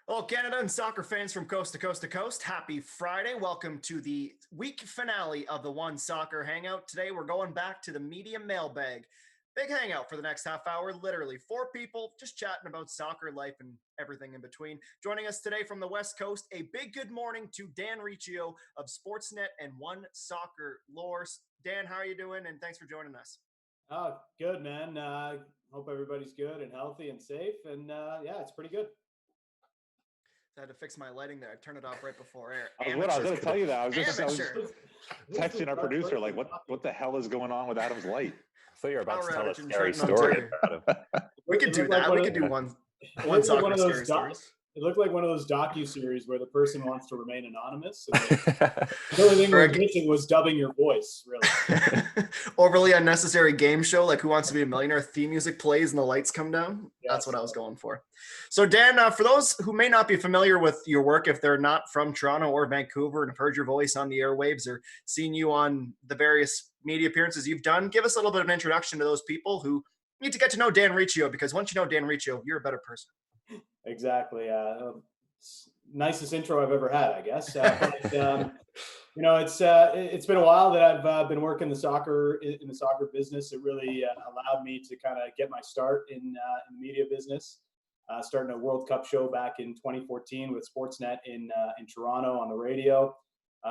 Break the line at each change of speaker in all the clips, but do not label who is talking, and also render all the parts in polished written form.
Hello, Canada and soccer fans from coast to coast to coast. Happy Friday. Welcome to the week finale of the OneSoccer Hangout. Today, we're going back to the media mailbag. Big hangout for the next half hour. Literally 4 people just chatting about soccer, life, and everything in between. Joining us today from the West Coast, a big good morning to Dan Riccio of Sportsnet and OneSoccer Lore. Dan, how are you doing? And thanks for joining us.
Oh, good, man. Hope everybody's good and healthy and safe. And yeah, it's pretty good.
I had to fix my lighting there. I turned it off right before air.
I was going to tell you that. I was texting our producer, like, what the hell is going on with Adam's light?
So you're about
Power
to tell a
outage in
scary
Trenton,
story
Ontario.
about him.
We could do that. We could do one soccer scary stories.
It looked like one of those docu-series where the person wants to remain anonymous. And the only thing we're missing was dubbing your voice, really.
Overly unnecessary game show, like Who Wants to Be a Millionaire? Theme music plays and the lights come down.
Yes.
That's what I was going for. So, Dan, for those who may not be familiar with your work, if they're not from Toronto or Vancouver and have heard your voice on the airwaves or seen you on the various media appearances you've done, give us a little bit of an introduction to those people who need to get to know Dan Riccio, because once you know Dan Riccio, you're a better person.
Exactly. Nicest intro I've ever had, I guess. It's been a while that I've been working in the soccer business. It really allowed me to kind of get my start in the media business. Starting a World Cup show back in 2014 with Sportsnet in Toronto on the radio.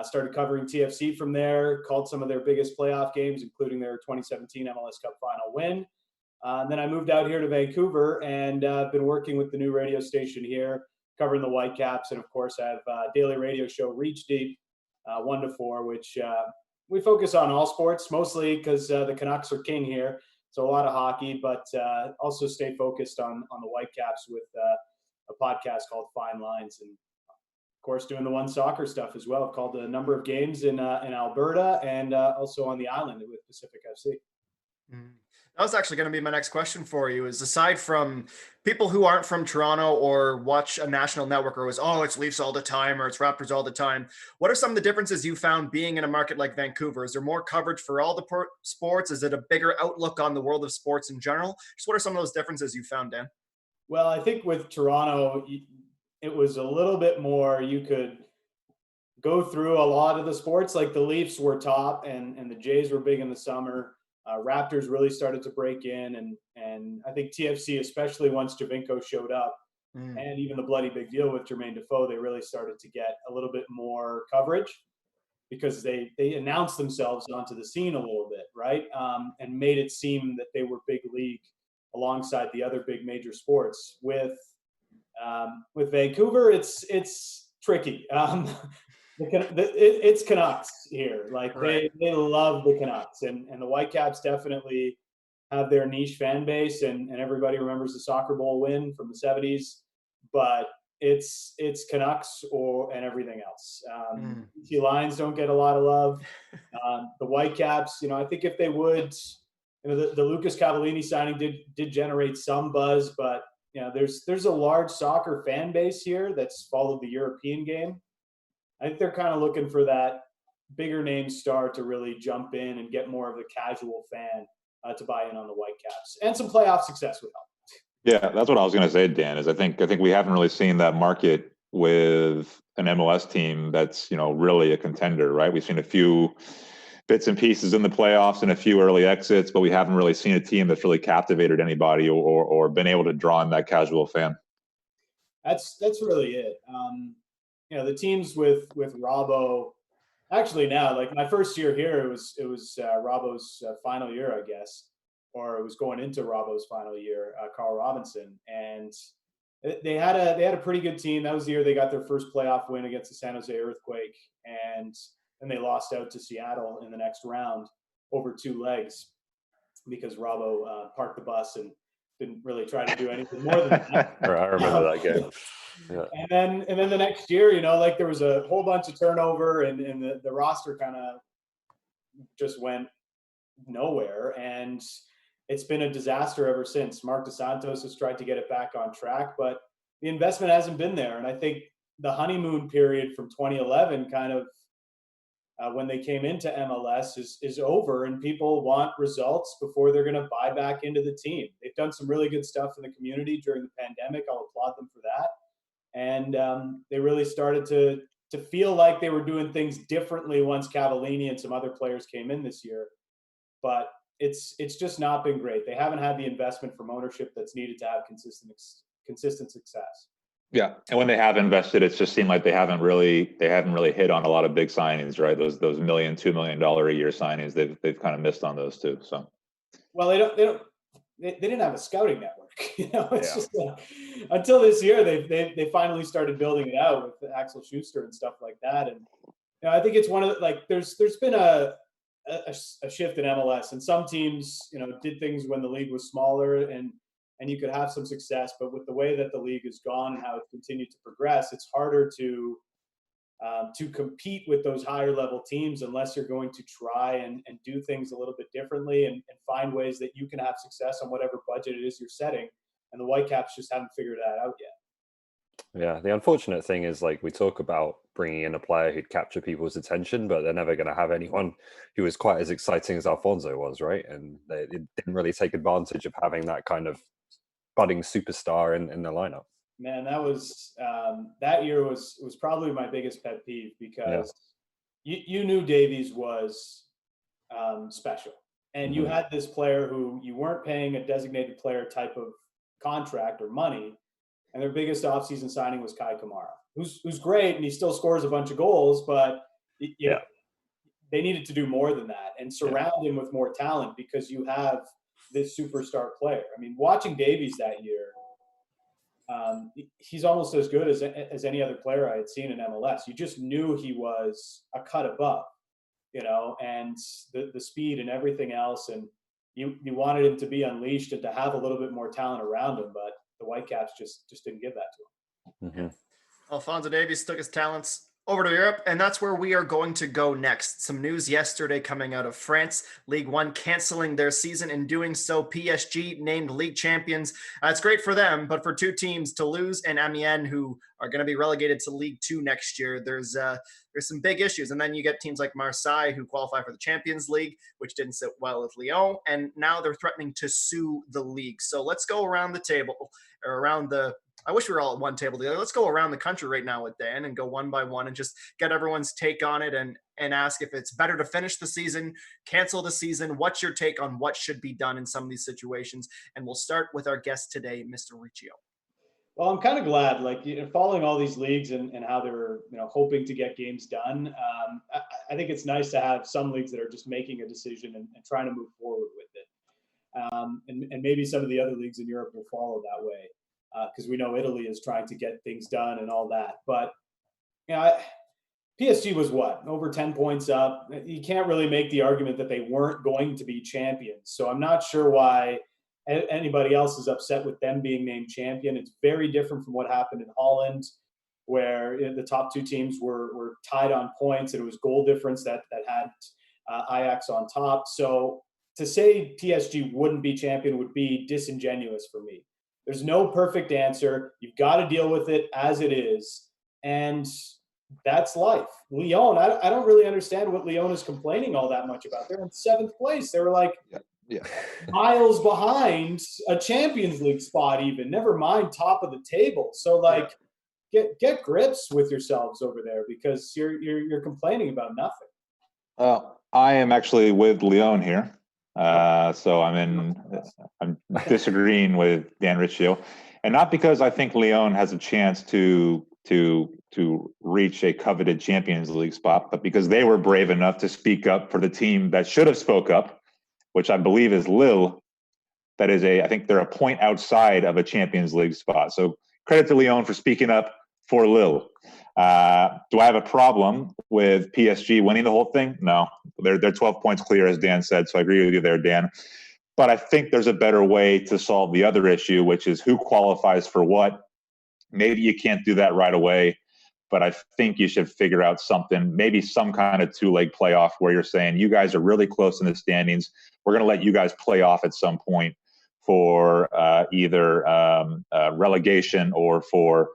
Started covering TFC from there. Called some of their biggest playoff games, including their 2017 MLS Cup final win. And then I moved out here to Vancouver and been working with the new radio station here, covering the Whitecaps. And of course, I have a daily radio show, Reach Deep, 1 to 4, which we focus on all sports, mostly because the Canucks are king here. So a lot of hockey, but also stay focused on the Whitecaps with a podcast called Fine Lines. And of course, doing the OneSoccer stuff as well. I've called a number of games in Alberta and also on the island with Pacific FC.
Mm. That was actually going to be my next question for you, is aside from people who aren't from Toronto or watch a national network or it's Leafs all the time or it's Raptors all the time, what are some of the differences you found being in a market like Vancouver? Is there more coverage for all the sports? Is it a bigger outlook on the world of sports in general? Just what are some of those differences you found, Dan?
Well, I think with Toronto, it was a little bit more, you could go through a lot of the sports. Like the Leafs were top and the Jays were big in the summer. Raptors really started to break in, and I think TFC, especially once Javinko showed up, and even the bloody big deal with Jermaine Defoe, they really started to get a little bit more coverage because they announced themselves onto the scene a little bit, right? And made it seem that they were big league alongside the other big major sports. With Vancouver, it's tricky. It's Canucks here. Like
Right.
they love the Canucks, and the Whitecaps definitely have their niche fan base, and everybody remembers the Soccer Bowl win from the 70s. But it's Canucks and everything else. BC Lions don't get a lot of love. The Whitecaps, I think if they would, the Lucas Cavallini signing did generate some buzz, but there's a large soccer fan base here that's followed the European game. I think they're kind of looking for that bigger name star to really jump in and get more of a casual fan to buy in on the Whitecaps, and some playoff success would help.
Yeah, that's what I was going to say, Dan. Is I think we haven't really seen that market with an MLS team that's really a contender, right? We've seen a few bits and pieces in the playoffs and a few early exits, but we haven't really seen a team that's really captivated anybody or been able to draw in that casual fan.
That's really it. The teams with Robbo, actually now, like my first year here, it was Robbo's final year, I guess, or it was going into Robbo's final year, Carl Robinson, and they had a pretty good team. That was the year they got their first playoff win against the San Jose Earthquake, and then they lost out to Seattle in the next round over 2 legs because Robbo parked the bus and didn't really try to do anything more than that.
I remember that game.
Yeah. And then the next year, there was a whole bunch of turnover and the roster kind of just went nowhere. And it's been a disaster ever since. Mark DeSantos has tried to get it back on track, but the investment hasn't been there. And I think the honeymoon period from 2011 kind of when they came into MLS is over, and people want results before they're going to buy back into the team. They've done some really good stuff in the community during the pandemic. I'll applaud them for that. And they really started to feel like they were doing things differently once Cavallini and some other players came in this year. But it's just not been great. They haven't had the investment from ownership that's needed to have consistent success.
Yeah, and when they have invested, it's just seemed like they haven't really hit on a lot of big signings, right? Those $1 million, $2 million a year signings, they've kind of missed on those too. So,
well, they didn't have a scouting network. It's just until this year they finally started building it out with Axel Schuster and stuff like that. And I think it's one of the, there's been a shift in MLS, and some teams did things when the league was smaller and you could have some success, but with the way that the league has gone and how it's continued to progress, it's harder to compete with those higher level teams unless you're going to try and do things a little bit differently and find ways that you can have success on whatever budget it is you're setting. And the Whitecaps just haven't figured that out yet.
Yeah, the unfortunate thing is, we talk about bringing in a player who'd capture people's attention, but they're never going to have anyone who was quite as exciting as Alfonso was, right? And they didn't really take advantage of having that kind of budding superstar in the lineup.
Man, that was that year was probably my biggest pet peeve, because you knew Davies was special, and you had this player who you weren't paying a designated player type of contract or money, and their biggest offseason signing was Kai Kamara, who's great and he still scores a bunch of goals, but they needed to do more than that and surround him with more talent, because you have this superstar player. I mean, watching Davies that year, he's almost as good as any other player I had seen in MLS. You just knew he was a cut above, and the speed and everything else. And you wanted him to be unleashed and to have a little bit more talent around him, but the Whitecaps just didn't give that to him.
Mm-hmm.
Alfonso Davies took his talents over to Europe, and that's where we are going to go next. Some news yesterday coming out of France. Ligue 1 canceling their season. In doing so, PSG named league champions. It's great for them, but for two teams, Toulouse and Amiens, who are going to be relegated to League 2 next year, there's some big issues. And then you get teams like Marseille, who qualify for the Champions League, which didn't sit well with Lyon, and now they're threatening to sue the league. So let's go around the table, or around the I wish we were all at one table together. Let's go around the country right now with Dan and go one by one and just get everyone's take on it and ask if it's better to finish the season, cancel the season. What's your take on what should be done in some of these situations? And we'll start with our guest today, Mr. Riccio.
Well, I'm kind of glad, following all these leagues and how they're, hoping to get games done. I think it's nice to have some leagues that are just making a decision and trying to move forward with it. And maybe some of the other leagues in Europe will follow that way. Because we know Italy is trying to get things done and all that. But, PSG was over 10 points up. You can't really make the argument that they weren't going to be champions. So I'm not sure why anybody else is upset with them being named champion. It's very different from what happened in Holland, where the top two teams were tied on points, and it was goal difference that had Ajax on top. So to say PSG wouldn't be champion would be disingenuous for me. There's no perfect answer. You've got to deal with it as it is. And that's life. Lyon, I don't really understand what Lyon is complaining all that much about. They're in 7th place. They were miles behind a Champions League spot even, never mind top of the table. So get grips with yourselves over there, because you're complaining about nothing.
I am actually with Lyon here. So I'm disagreeing with Dan Riccio, and not because I think Lyon has a chance to reach a coveted Champions League spot, but because they were brave enough to speak up for the team that should have spoke up, which I believe is Lille. That is I think they're a point outside of a Champions League spot. So credit to Lyon for speaking up for Lille. Do I have a problem with PSG winning the whole thing? No, they're 12 points clear, as Dan said. So I agree with you there, Dan. But I think there's a better way to solve the other issue, which is who qualifies for what. Maybe you can't do that right away, but I think you should figure out something, maybe some kind of 2-leg playoff where you're saying you guys are really close in the standings. We're going to let you guys play off at some point for either relegation or for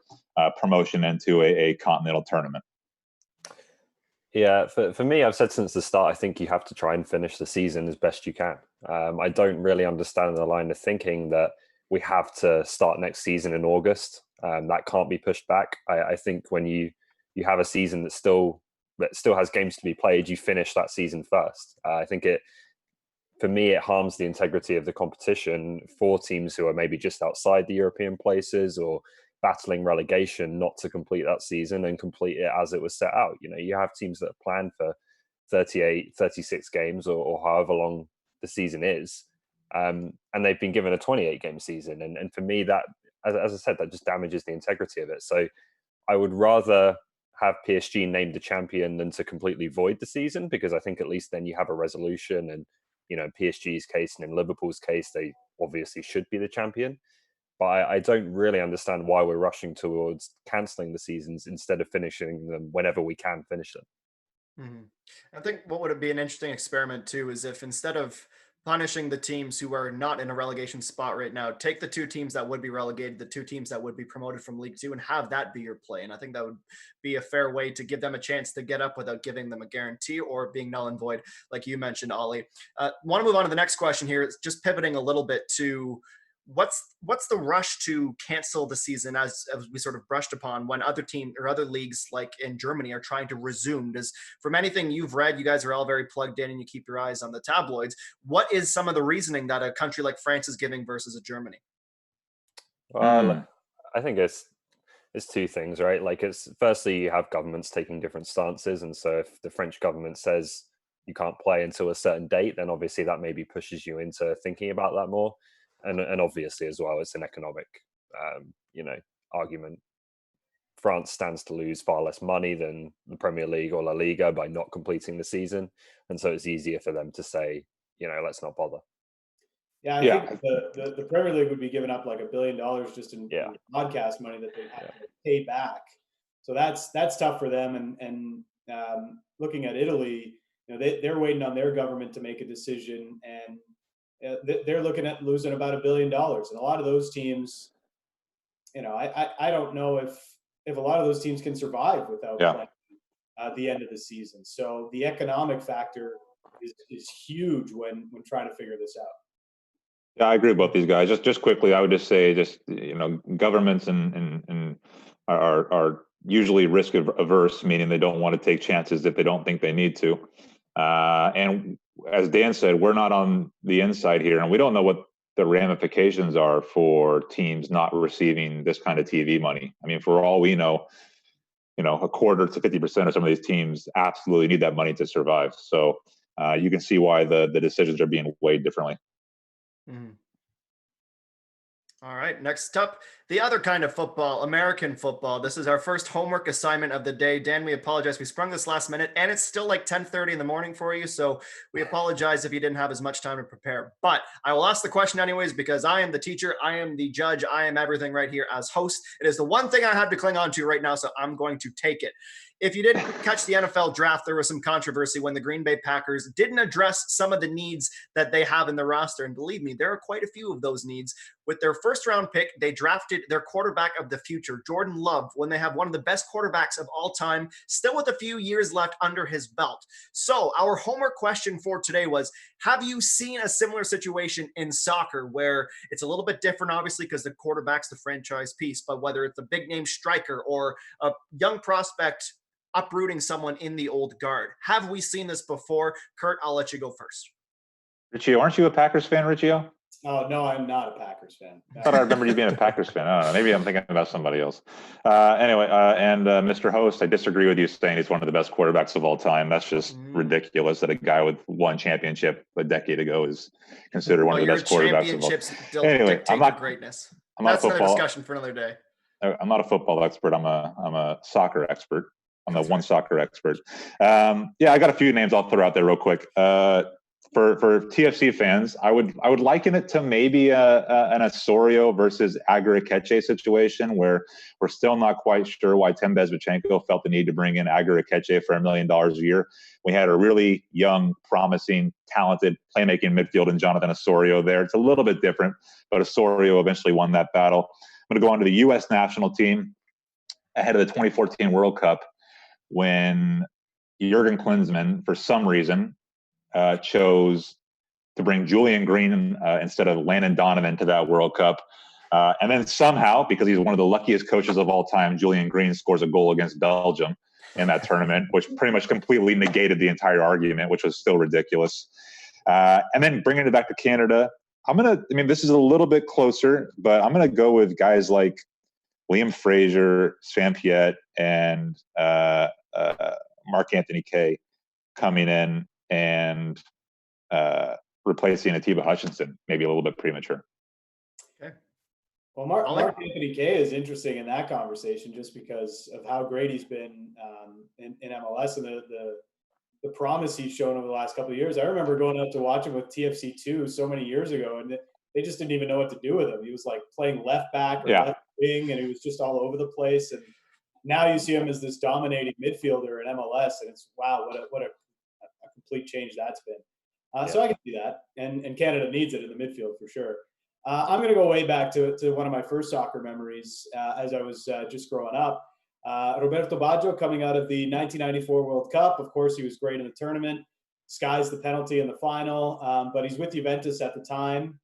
promotion into a continental tournament.
Yeah, for me, I've said since the start, I think you have to try and finish the season as best you can. I don't really understand the line of thinking that we have to start next season in August. That can't be pushed back. I think when you have a season that still has games to be played, you finish that season first. I think for me, it harms the integrity of the competition for teams who are maybe just outside the European places or battling relegation not to complete that season and complete it as it was set out. You have teams that are planned for 38, 36 games or however long the season is. And they've been given a 28 game season. And for me, that, as I said, that just damages the integrity of it. So I would rather have PSG named the champion than to completely void the season, because I think at least then you have a resolution. And in PSG's case and in Liverpool's case, they obviously should be the champion. But I don't really understand why we're rushing towards cancelling the seasons instead of finishing them whenever we can finish them.
Mm-hmm. I think what would be an interesting experiment too is if instead of punishing the teams who are not in a relegation spot right now, take the 2 teams that would be relegated, the 2 teams that would be promoted from League 2, and have that be your play. And I think that would be a fair way to give them a chance to get up without giving them a guarantee or being null and void, like you mentioned, Ollie. Want to move on to the next question here. It's just pivoting a little bit to what's the rush to cancel the season, as we sort of brushed upon, when other teams or other leagues like in Germany are trying to resume? Does, from anything you've read, you guys are all very plugged in and you keep your eyes on the tabloids, what is some of the reasoning that a country like France is giving versus a Germany?
Well, I think it's 2 things, right? Like, it's firstly, you have governments taking different stances, and so if the French government says you can't play until a certain date, then obviously that maybe pushes you into thinking about that more. And obviously as well, it's an economic, argument. France stands to lose far less money than the Premier League or La Liga by not completing the season, and so it's easier for them to say, let's not bother.
Yeah, I think the Premier League would be giving up like $1 billion just in broadcast money that they have to pay back. So that's tough for them. And looking at Italy, they're waiting on their government to make a decision, and they're looking at losing about $1 billion. And a lot of those teams, I don't know if a lot of those teams can survive without playing the end of the season. So the economic factor is huge when trying to figure this out.
Yeah, I agree with both these guys. Just quickly, I would just say, governments and are usually risk averse, meaning they don't want to take chances if they don't think they need to. And as Dan said, we're not on the inside here, and we don't know what the ramifications are for teams not receiving this kind of TV money. I mean, for all we know, a quarter to 50% of some of these teams absolutely need that money to survive. So you can see why the decisions are being weighed differently.
Mm. All right, next up, the other kind of football, American football. This is our first homework assignment of the day. Dan, we apologize. We sprung this last minute, and it's still like 10:30 in the morning for you, so we apologize if you didn't have as much time to prepare. But I will ask the question anyways, because I am the teacher, I am the judge, I am everything right here as host. It is the one thing I have to cling on to right now, so I'm going to take it. If you didn't catch the NFL draft, there was some controversy when the Green Bay Packers didn't address some of the needs that they have in the roster. And believe me, there are quite a few of those needs. With their first-round pick, they drafted their quarterback of the future, Jordan Love, when they have one of the best quarterbacks of all time, still with a few years left under his belt. So our homework question for today was, have you seen a similar situation in soccer where it's a little bit different, obviously, because the quarterback's the franchise piece, but whether it's a big-name striker or a young prospect uprooting someone in the old guard? Have we seen this before? Kurt, I'll let you go first.
Riccio, aren't you a Packers fan, Riccio?
Oh, no, I'm not a Packers fan.
I thought I remember you being a Packers fan. I don't know. Maybe I'm thinking about somebody else. Anyway, Mr. Host, I disagree with you saying he's one of the best quarterbacks of all time. That's just ridiculous that a guy with one championship a decade ago is considered one of the best quarterbacks of all time. Anyway, I'm not
greatnest.
That's
another discussion for another day.
I'm not a football expert. I'm a soccer expert. I'm the OneSoccer expert. I got a few names I'll throw out there real quick. For TFC fans, I would liken it to maybe an Osorio versus Aguirre-Queche situation, where we're still not quite sure why Tim Bezbachenko felt the need to bring in Aguirre-Queche for $1 million a year. We had a really young, promising, talented playmaking midfield in Jonathan Osorio there. It's a little bit different, but Osorio eventually won that battle. I'm going to go on to the U.S. national team ahead of the 2014 World Cup, when Jurgen Klinsmann, for some reason, chose to bring Julian Green instead of Landon Donovan to that World Cup. And then somehow, because he's one of the luckiest coaches of all time, Julian Green scores a goal against Belgium in that tournament, which pretty much completely negated the entire argument, which was still ridiculous. And then bringing it back to Canada, this is a little bit closer, but I'm going to go with guys like Liam Fraser, Sam Piet, and Mark Anthony Kaye coming in and replacing Atiba Hutchinson, maybe a little bit premature.
Okay.
Well, Mark Anthony Kaye is interesting in that conversation just because of how great he's been in MLS and the promise he's shown over the last couple of years. I remember going out to watch him with TFC2 so many years ago, and they just didn't even know what to do with him. He was like playing left back or left wing, and he was just all over the place. And now you see him as this dominating midfielder in MLS, and it's wow, what a complete change that's been. So I can see that, and Canada needs it in the midfield for sure. I'm going to go way back to one of my first soccer memories as I was just growing up. Roberto Baggio coming out of the 1994 World Cup. Of course, he was great in the tournament. Skies the penalty in the final, but he's with Juventus at the time.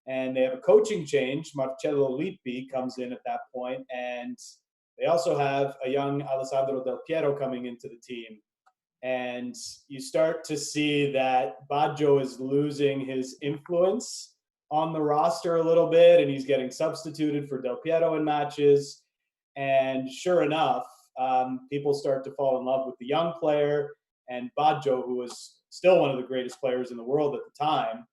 And they have a coaching change. Marcello Lippi comes in at that point, and they also have a young Alessandro Del Piero coming into the team. And you start to see that Baggio is losing his influence on the roster a little bit, and he's getting substituted for Del Piero in matches. And sure enough, people start to fall in love with the young player, and Baggio, who was still one of the greatest players in the world at the time,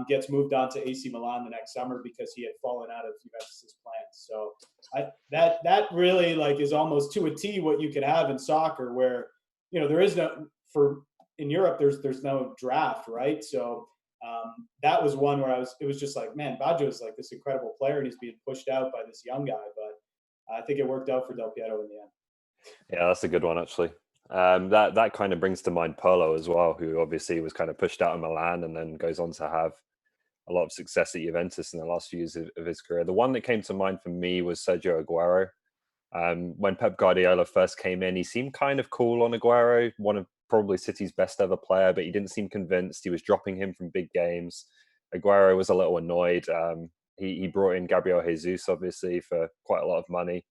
gets moved on to AC Milan the next summer because he had fallen out of Juventus's plans. So that really is almost to a T what you could have in soccer, where there is in Europe there's no draft, right? So that was one where it was just like, man, Baggio is like this incredible player and he's being pushed out by this young guy, but I think it worked out for Del Piero in the end.
Yeah, that's a good one actually. That kind of brings to mind Pirlo as well, who obviously was kind of pushed out of Milan and then goes on to have a lot of success at Juventus in the last few years of his career. The one that came to mind for me was Sergio Aguero. When Pep Guardiola first came in, he seemed kind of cool on Aguero, one of probably City's best ever player, but he didn't seem convinced. He was dropping him from big games. Aguero was a little annoyed. He brought in Gabriel Jesus, obviously, for quite a lot of money.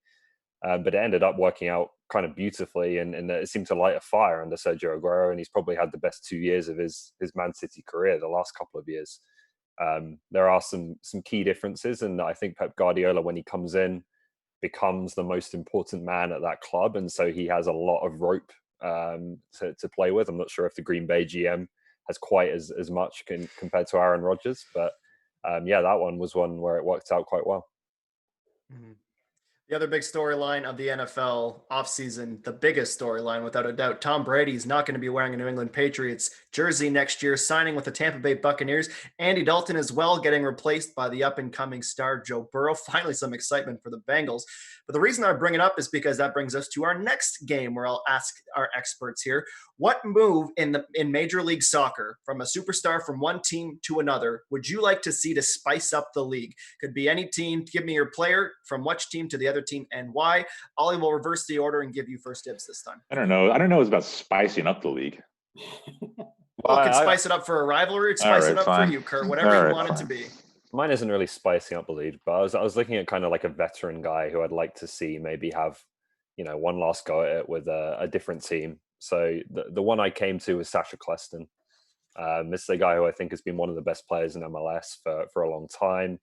But it ended up working out kind of beautifully, and it seemed to light a fire under Sergio Aguero, and he's probably had the best 2 years of his Man City career, the last couple of years. There are some key differences, and I think Pep Guardiola, when he comes in, becomes the most important man at that club, and so he has a lot of rope to play with. I'm not sure if the Green Bay GM has quite as much compared to Aaron Rodgers, but that one was one where it worked out quite well.
Mm-hmm. The other big storyline of the NFL offseason, the biggest storyline without a doubt, Tom Brady is not going to be wearing a New England Patriots jersey next year, signing with the Tampa Bay Buccaneers. Andy Dalton as well, getting replaced by the up-and-coming star Joe Burrow. Finally, some excitement for the Bengals. But the reason I bring it up is because that brings us to our next game, where I'll ask our experts here, what move in Major League Soccer, from a superstar from one team to another, would you like to see to spice up the league? Could be any team. Give me your player from which team to the other team and why. Ollie will reverse the order and give you first dibs this time.
I don't know. It's about spicing up the league.
Well, it could spice it up for a rivalry. It'd spice it up for you, Kurt. Whatever you want it to be.
Mine isn't really spicing up the league, but I was looking at kind of like a veteran guy who I'd like to see maybe have, one last go at it with a different team. So the one I came to was Sacha Kljestan. This is a guy who I think has been one of the best players in MLS for a long time,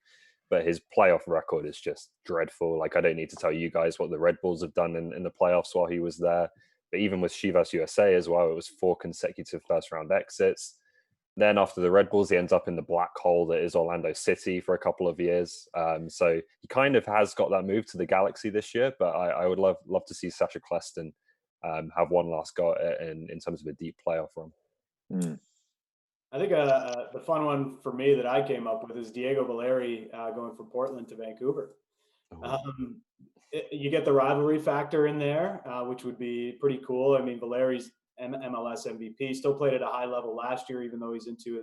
but his playoff record is just dreadful. I don't need to tell you guys what the Red Bulls have done in the playoffs while he was there. But even with Chivas USA as well, it was 4 consecutive first-round exits. Then after the Red Bulls, he ends up in the black hole that is Orlando City for a couple of years. So he kind of has got that move to the Galaxy this year, but I would love to see Sacha Kljestan have one last go at it in terms of a deep playoff run.
I think the fun one for me that I came up with is Diego Valeri going from Portland to Vancouver. You get the rivalry factor in there, which would be pretty cool. I mean, Valeri's MLS MVP, still played at a high level last year, even though he's into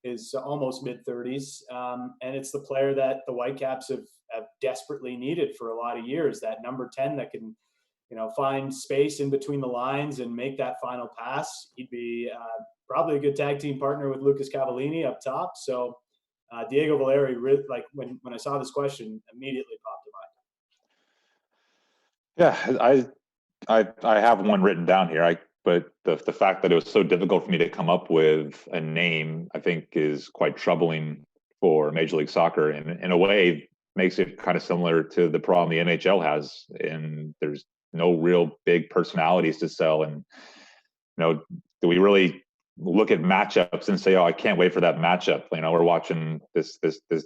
his almost mid-30s. And it's the player that the Whitecaps have desperately needed for a lot of years, that number 10 that can, find space in between the lines and make that final pass. He'd be probably a good tag team partner with Lucas Cavallini up top. So Diego Valeri, really, like when I saw this question, immediately popped
Yeah, I have one written down here. But the fact that it was so difficult for me to come up with a name, I think, is quite troubling for Major League Soccer, and in a way makes it kind of similar to the problem the NHL has. And there's no real big personalities to sell. And do we really look at matchups and say, "Oh, I can't wait for that matchup"? We're watching this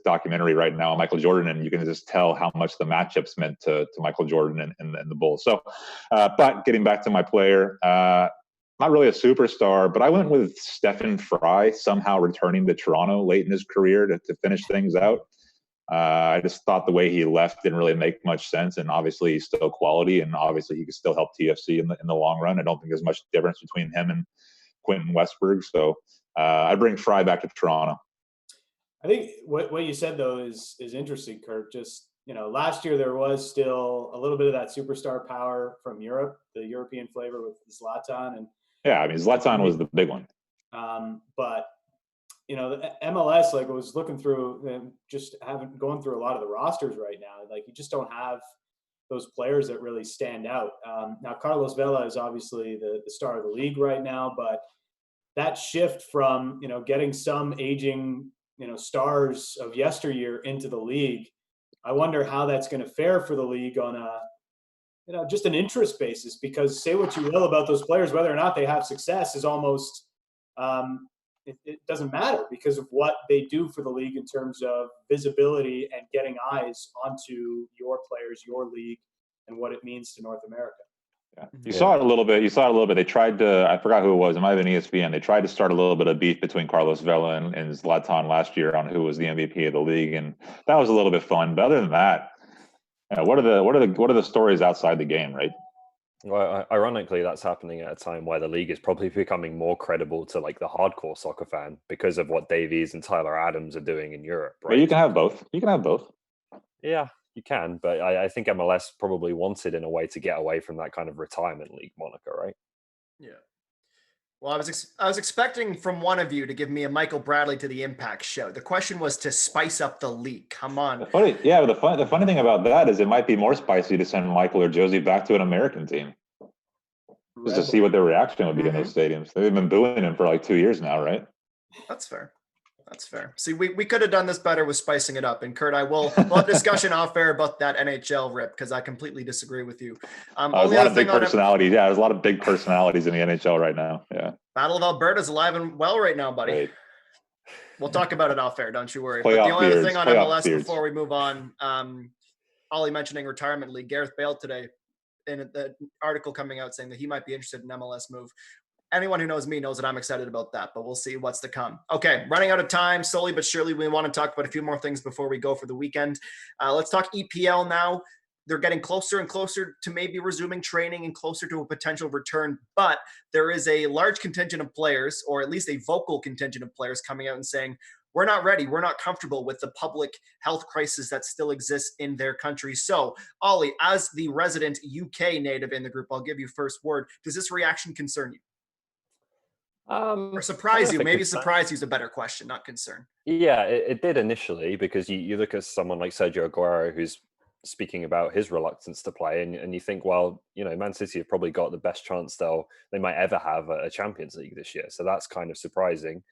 documentary right now on Michael Jordan, and you can just tell how much the matchups meant to Michael Jordan and the Bulls. So, but getting back to my player, not really a superstar, but I went with Stephen Fry, somehow returning to Toronto late in his career to finish things out. I just thought the way he left didn't really make much sense, and obviously he's still quality, and obviously he could still help TFC in the long run. I don't think there's much difference between him and Quentin Westberg. So I bring Fry back to Toronto.
I think what you said though is interesting, Kurt. Just last year there was still a little bit of that superstar power from Europe, the European flavor with Zlatan, and
yeah, I mean Zlatan was the big one.
But the MLS, like I was looking through and just going through a lot of the rosters right now. Like you just don't have those players that really stand out. Now Carlos Vela is obviously the star of the league right now, but that shift from getting some aging stars of yesteryear into the league, I wonder how that's going to fare for the league on a just an interest basis. Because say what you will about those players, whether or not they have success is almost it doesn't matter because of what they do for the league in terms of visibility and getting eyes onto your players, your league, and what it means to North America.
Yeah. You saw it a little bit. They tried to, I forgot who it was. It might have been ESPN. They tried to start a little bit of beef between Carlos Vela and Zlatan last year on who was the MVP of the league. And that was a little bit fun. But other than that, what are the stories outside the game, right?
Well, ironically, that's happening at a time where the league is probably becoming more credible to like the hardcore soccer fan because of what Davies and Tyler Adams are doing in Europe, right?
But you can have both.
Yeah, you can. But I think MLS probably wanted in a way to get away from that kind of retirement league moniker, right?
Yeah. Well, I was expecting from one of you to give me a Michael Bradley to the Impact show. The question was to spice up the league. Come on.
The funny thing about that is it might be more spicy to send Michael or Josie back to an American team just to see what their reaction would be in those stadiums. They've been booing him for like 2 years now, right?
That's fair. See, we could have done this better with spicing it up. And Kurt, we'll have discussion off air about that NHL rip because I completely disagree with you.
There's a lot of big personalities. Yeah, there's a lot of big personalities in the NHL right now. Yeah.
Battle of Alberta's alive and well right now, buddy.
Right.
We'll talk about it off air. Don't you worry. But the only other thing on MLS before we move on, Ollie mentioning retirement league, Gareth Bale today in the article coming out saying that he might be interested in MLS move. Anyone who knows me knows that I'm excited about that, but we'll see what's to come. Okay, running out of time, slowly but surely. We want to talk about a few more things before we go for the weekend. Let's talk EPL now. They're getting closer and closer to maybe resuming training and closer to a potential return, but there is a large contingent of players, or at least a vocal contingent of players coming out and saying, we're not ready. We're not comfortable with the public health crisis that still exists in their country. So, Ollie, as the resident UK native in the group, I'll give you first word. Does this reaction concern you? Or surprise you? Maybe surprise you is a better question, not concern.
Yeah, it did initially because you look at someone like Sergio Aguero who's speaking about his reluctance to play, and you think, well, Man City have probably got the best chance they might ever have at a Champions League this year. So that's kind of surprising.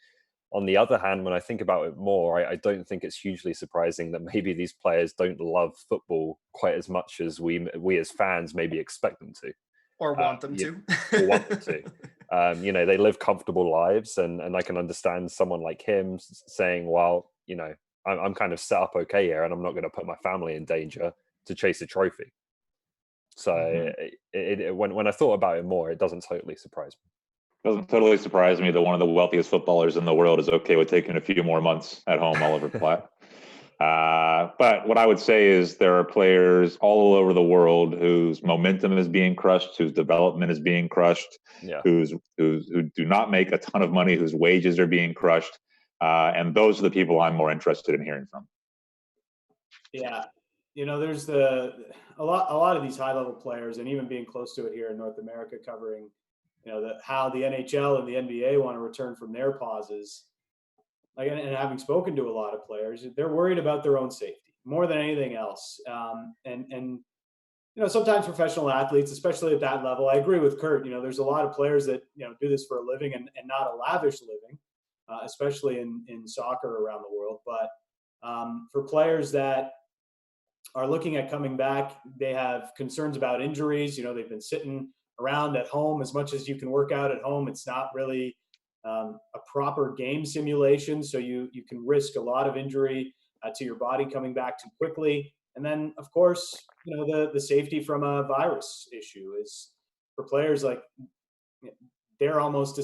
On the other hand, when I think about it more, I don't think it's hugely surprising that maybe these players don't love football quite as much as we as fans maybe expect them to.
Or want them to.
Or want them to. They live comfortable lives, and I can understand someone like him saying, well, I'm kind of set up okay here, and I'm not going to put my family in danger to chase a trophy. So when I thought about it more, it doesn't totally surprise me.
Doesn't totally surprise me that one of the wealthiest footballers in the world is okay with taking a few more months at home, Oliver Platt. But what I would say is there are players all over the world whose momentum is being crushed, whose development is being crushed, who do not make a ton of money, whose wages are being crushed. And those are the people I'm more interested in hearing from.
Yeah. There's a lot of these high level players, and even being close to it here in North America, covering, how the NHL and the NBA want to return from their pauses. like, and having spoken to a lot of players, they're worried about their own safety more than anything else. And sometimes professional athletes, especially at that level, I agree with Kurt. There's a lot of players that do this for a living and not a lavish living, especially in soccer around the world. But for players that are looking at coming back, they have concerns about injuries. They've been sitting around at home as much as you can work out at home. It's not really a proper game simulation, so you can risk a lot of injury to your body coming back too quickly. And then, of course, the safety from a virus issue is for players, like, they're almost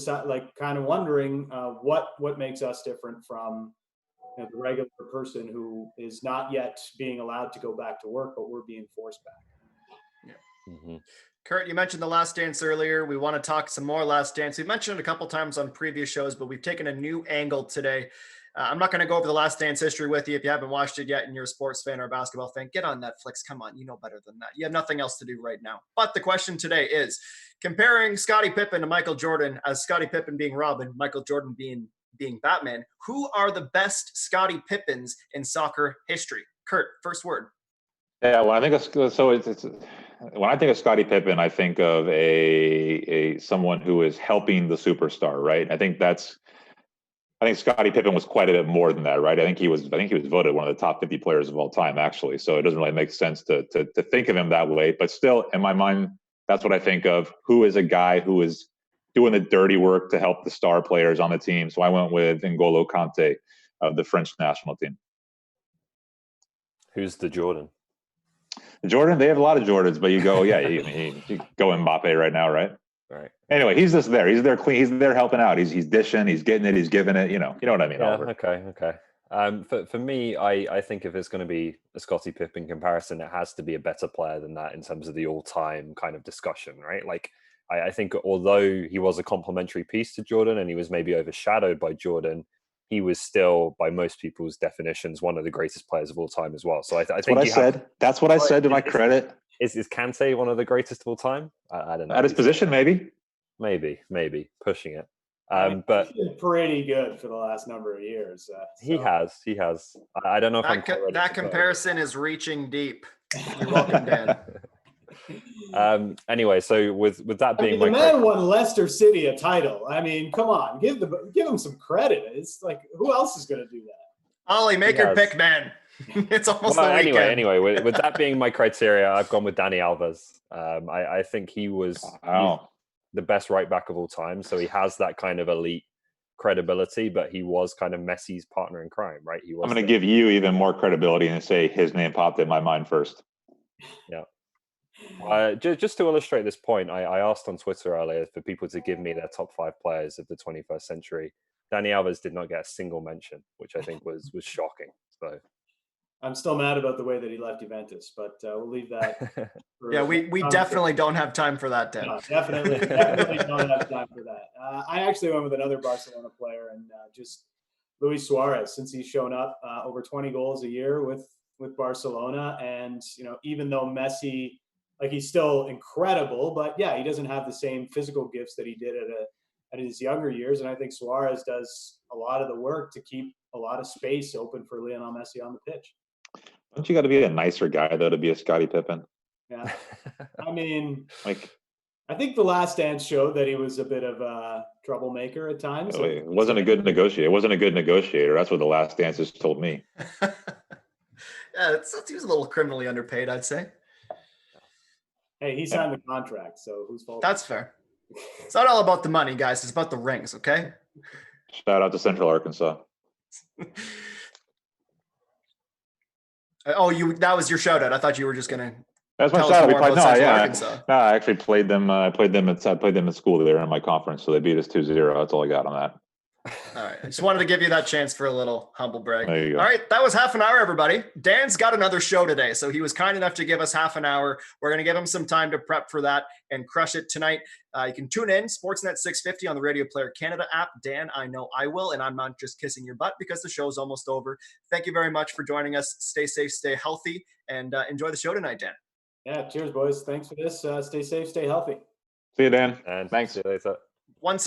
kind of wondering what makes us different from the regular person who is not yet being allowed to go back to work, but we're being forced back.
Yeah. Mm-hmm. Kurt, you mentioned The Last Dance earlier. We want to talk some more Last Dance. We've mentioned it a couple times on previous shows, but we've taken a new angle today. I'm not going to go over The Last Dance history with you. If you haven't watched it yet and you're a sports fan or a basketball fan, get on Netflix. Come on, you know better than that. You have nothing else to do right now. But the question today is comparing Scotty Pippen to Michael Jordan, as Scotty Pippen being Robin, Michael Jordan being Batman. Who are the best Scotty Pippins in soccer history? Kurt, first word.
Yeah, when I think when I think of Scottie Pippen, I think of a someone who is helping the superstar, right? I think Scottie Pippen was quite a bit more than that, right? I think he was voted one of the top 50 players of all time, actually. So it doesn't really make sense to think of him that way. But still, in my mind, that's what I think of. Who is a guy who is doing the dirty work to help the star players on the team? So I went with N'Golo Kante of the French national team.
Who's the Jordan?
Jordan, they have a lot of Jordans, but you go, you go Mbappe right now, right?
Right.
Anyway, he's just there. He's there clean. He's there helping out. He's dishing. He's getting it. He's giving it. You know what I mean.
Yeah.
Oliver.
Okay. For me, I think if it's going to be a Scottie Pippen comparison, it has to be a better player than that in terms of the all-time kind of discussion, right? Like, I think although he was a complementary piece to Jordan and he was maybe overshadowed by Jordan, he was still, by most people's definitions, one of the greatest players of all time as well. So I think
That's what I said to my credit.
Is Kante one of the greatest of all time? I don't know.
At his position, maybe
pushing it.
But he's been pretty good for the last number of years. So.
He has. I don't know if
that comparison is reaching deep. You're welcome, Dan.
Anyway, so with that being,
the man won Leicester City a title. I mean, come on, give him some credit. It's like, who else is going to do that?
Ollie, make your pick, man. It's almost the weekend.
Anyway, with that being my criteria, I've gone with Dani Alves. I think he was the best right back of all time. So he has that kind of elite credibility, but he was kind of Messi's partner in crime, right?
I'm going to give you even more credibility and say his name popped in my mind first.
Yeah. Just to illustrate this point, I asked on Twitter earlier for people to give me their top 5 players of the 21st century. Dani Alves did not get a single mention, which I think was shocking. So
I'm still mad about the way that he left Juventus, but we'll leave that.
Yeah, we definitely don't have time for that, Dan.
No, definitely don't have time for that. I actually went with another Barcelona player, and just Luis Suarez, since he's shown up over 20 goals a year with Barcelona. And, even though Messi, like, he's still incredible, but yeah, he doesn't have the same physical gifts that he did at his younger years. And I think Suarez does a lot of the work to keep a lot of space open for Lionel Messi on the pitch.
Don't you got to be a nicer guy, though, to be a Scottie Pippen?
Yeah. I mean, I think The Last Dance showed that he was a bit of a troublemaker at times.
It wasn't a good negotiator. That's what The Last Dance has told me.
Yeah, he was a little criminally underpaid, I'd say.
Hey, he signed the contract, so whose fault?
That's fair. It's not all about the money, guys. It's about the rings, okay?
Shout out to Central Arkansas.
That was your shout out. I thought you were just gonna.
That's my shout out. I actually played them. I played them at school there in my conference, so they beat us 2-0. That's all I got on that.
All right. I just wanted to give you that chance for a little humble brag.
There you go.
All right. That was half an hour, everybody. Dan's got another show today, so he was kind enough to give us half an hour. We're going to give him some time to prep for that and crush it tonight. You can tune in, Sportsnet 650 on the Radio Player Canada app. Dan, I know I will, and I'm not just kissing your butt because the show's almost over. Thank you very much for joining us. Stay safe, stay healthy, and enjoy the show tonight, Dan.
Yeah, cheers, boys. Thanks for this. Stay safe, stay healthy.
See you, Dan.
And
thanks.
See you later.
OneSoccer